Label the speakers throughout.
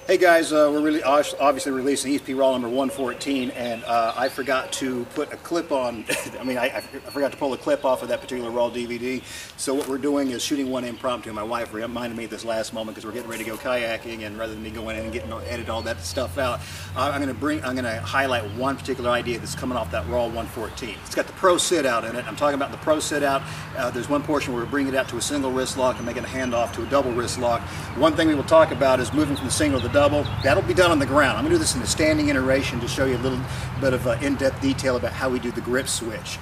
Speaker 1: Hey guys, we're really obviously releasing EP Raw number 114, and I forgot to put a clip on. I forgot to pull a clip off of that particular Raw DVD. So what we're doing is shooting one impromptu. My wife reminded me at this last moment because we're getting ready to go kayaking, and rather than me going in and edit all that stuff out, I'm going to highlight one particular idea that's coming off that Raw 114. It's got the pro sit out in it. I'm talking about the pro sit out. There's one portion where we're bringing it out to a single wrist lock and making a handoff to a double wrist lock. One thing we will talk about is moving from the single to the double. That'll be done on the ground. I'm going to do this in a standing iteration to show you a little bit of in-depth detail about how we do the grip switch.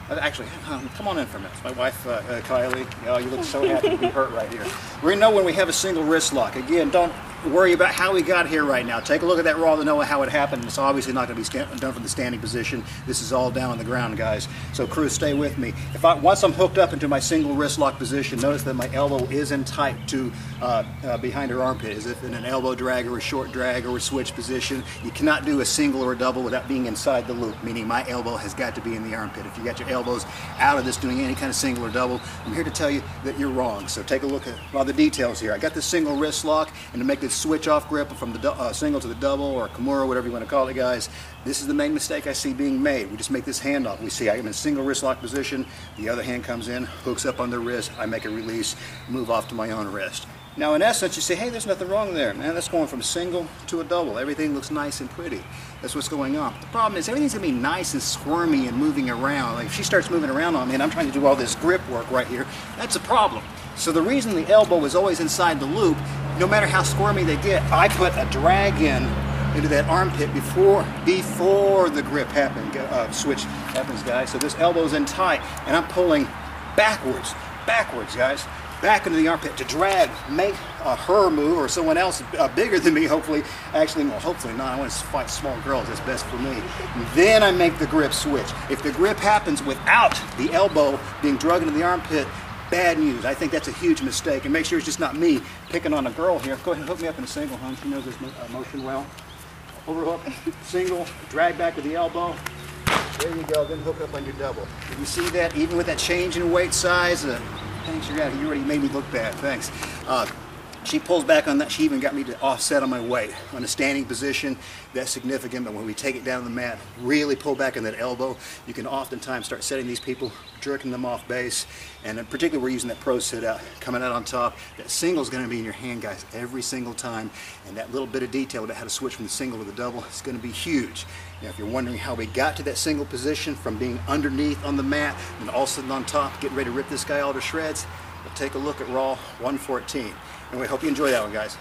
Speaker 1: Actually, come on in for a minute. My wife, Kylie, you look so happy to be hurt right here. We're going to know when we have a single wrist lock. Again, don't worry about how we got here right now. Take a look at that Raw to know how it happened. It's obviously not going to be done from the standing position. This is all down on the ground, guys. So crew, stay with me. Once I'm hooked up into my single wrist lock position, notice that my elbow is in tight to behind her armpit, as if in an elbow drag or a short drag or a switch position. You cannot do a single or a double without being inside the loop, meaning my elbow has got to be in the armpit. If you got your elbows out of this doing any kind of single or double, I'm here to tell you that you're wrong. So take a look at all the details here. I got this single wrist lock, and to make this switch off grip from the single to the double, or Kimura, whatever you want to call it, guys, this is the main mistake I see being made. We just make this handoff. We see I'm in a single wrist lock position, the other hand comes in, hooks up on the wrist, I make a release, move off to my own wrist. Now in essence, you say, hey, there's nothing wrong there, man. That's going from single to a double. Everything looks nice and pretty. That's what's going on. The problem is everything's going to be nice and squirmy and moving around. Like if she starts moving around on me and I'm trying to do all this grip work right here, that's a problem. So the reason the elbow is always inside the loop, no matter how squirmy they get, I put a drag into that armpit before the grip switch happens, guys. So this elbow's in tight, and I'm pulling backwards, guys, back into the armpit to drag, make her move, or someone else bigger than me, hopefully not, I want to fight small girls, that's best for me. Then I make the grip switch. If the grip happens without the elbow being dragged into the armpit, bad news. I think that's a huge mistake, and make sure it's just not me picking on a girl here. Go ahead and hook me up in a single, hon. She knows this motion well. Overhook, single, drag back with the elbow. There you go, then hook up on your double. Did you see that? Even with that change in weight size, thanks, you already made me look bad, thanks. She pulls back on that. She even got me to offset on my weight. On a standing position, that's significant, but when we take it down the mat, really pull back on that elbow, you can oftentimes start setting these people, jerking them off base, and particularly we're using that pro sit out, coming out on top. That single is going to be in your hand, guys, every single time, and that little bit of detail about how to switch from the single to the double is going to be huge. Now, if you're wondering how we got to that single position from being underneath on the mat and all sitting on top, getting ready to rip this guy all to shreds, we'll take a look at Raw 114. Anyway, hope you enjoy that one, guys.